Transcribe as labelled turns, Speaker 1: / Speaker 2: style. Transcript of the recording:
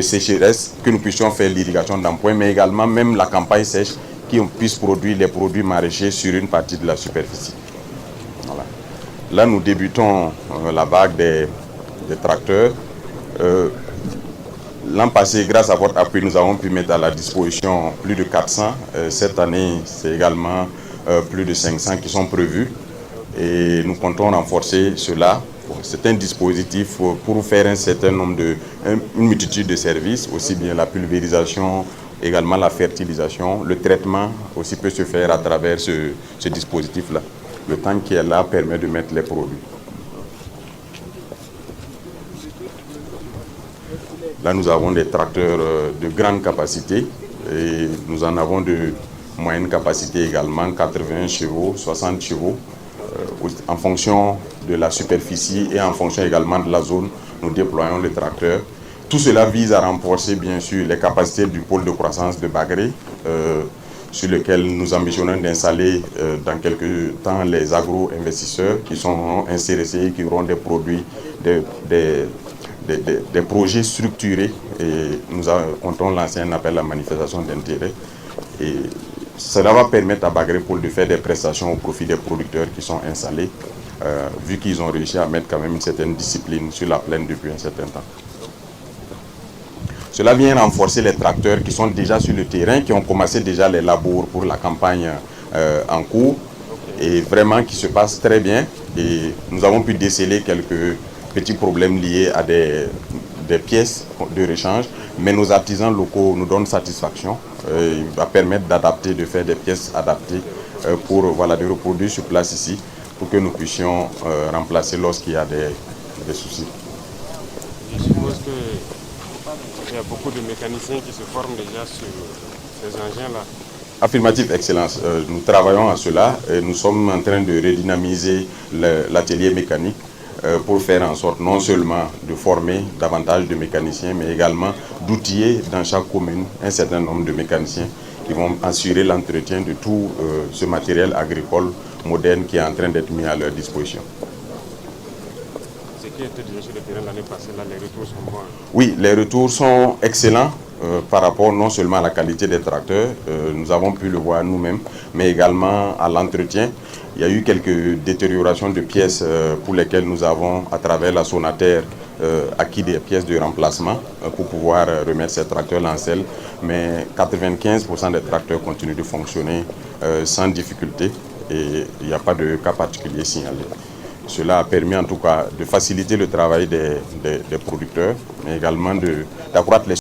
Speaker 1: sécheresse, que nous puissions faire l'irrigation d'appoint, mais également même la campagne sèche, qu'on puisse produire les produits maraîchers sur une partie de la superficie. Voilà. Là, nous débutons la vague des tracteurs. L'an passé, grâce à votre appui, nous avons pu mettre à la disposition plus de 400. Cette année, c'est également plus de 500 qui sont prévus. Et nous comptons renforcer cela. C'est un dispositif pour faire un certain nombre une multitude de services, aussi bien la pulvérisation, également la fertilisation. Le traitement aussi peut se faire à travers ce dispositif-là. Le tank qui est là permet de mettre les produits. Là, nous avons des tracteurs de grande capacité et nous en avons de moyenne capacité également, 80 chevaux, 60 chevaux. En fonction de la superficie et en fonction également de la zone, nous déployons les tracteurs. Tout cela vise à renforcer bien sûr les capacités du pôle de croissance de Bagré, sur lequel nous ambitionnons d'installer dans quelques temps les agro-investisseurs qui sont intéressés et qui auront des produits, des projets structurés, et nous comptons lancer un appel à manifestation d'intérêt. Et cela va permettre à Bagré Pôle de faire des prestations au profit des producteurs qui sont installés, vu qu'ils ont réussi à mettre quand même une certaine discipline sur la plaine depuis un certain temps. Cela vient renforcer les tracteurs qui sont déjà sur le terrain, qui ont commencé déjà les labours pour la campagne en cours, et vraiment qui se passe très bien. Et nous avons pu déceler quelques petits problèmes liés à des pièces de rechange, mais nos artisans locaux nous donnent satisfaction. Il va permettre d'adapter, de faire des pièces adaptées pour de reproduire sur place ici, pour que nous puissions remplacer lorsqu'il y a des soucis.
Speaker 2: Je suppose qu'il y a beaucoup de mécaniciens qui se forment déjà sur ces engins-là.
Speaker 1: Affirmatif, Excellence. Nous travaillons à cela et nous sommes en train de redynamiser l'atelier mécanique pour faire en sorte non seulement de former davantage de mécaniciens, mais également d'outiller dans chaque commune un certain nombre de mécaniciens qui vont assurer l'entretien de tout ce matériel agricole moderne qui est en train d'être mis à leur disposition.
Speaker 2: Ce qui était déjà sur le terrain l'année passée, là, les retours sont bons.
Speaker 1: Oui, les retours sont excellents par rapport non seulement à la qualité des tracteurs, nous avons pu le voir nous-mêmes, mais également à l'entretien. Il y a eu quelques détériorations de pièces pour lesquelles nous avons, à travers la Sonater, acquis des pièces de remplacement pour pouvoir remettre ces tracteurs en selle. Mais 95% des tracteurs continuent de fonctionner sans difficulté et il n'y a pas de cas particulier signalé. Cela a permis en tout cas de faciliter le travail des producteurs, mais également d'accroître les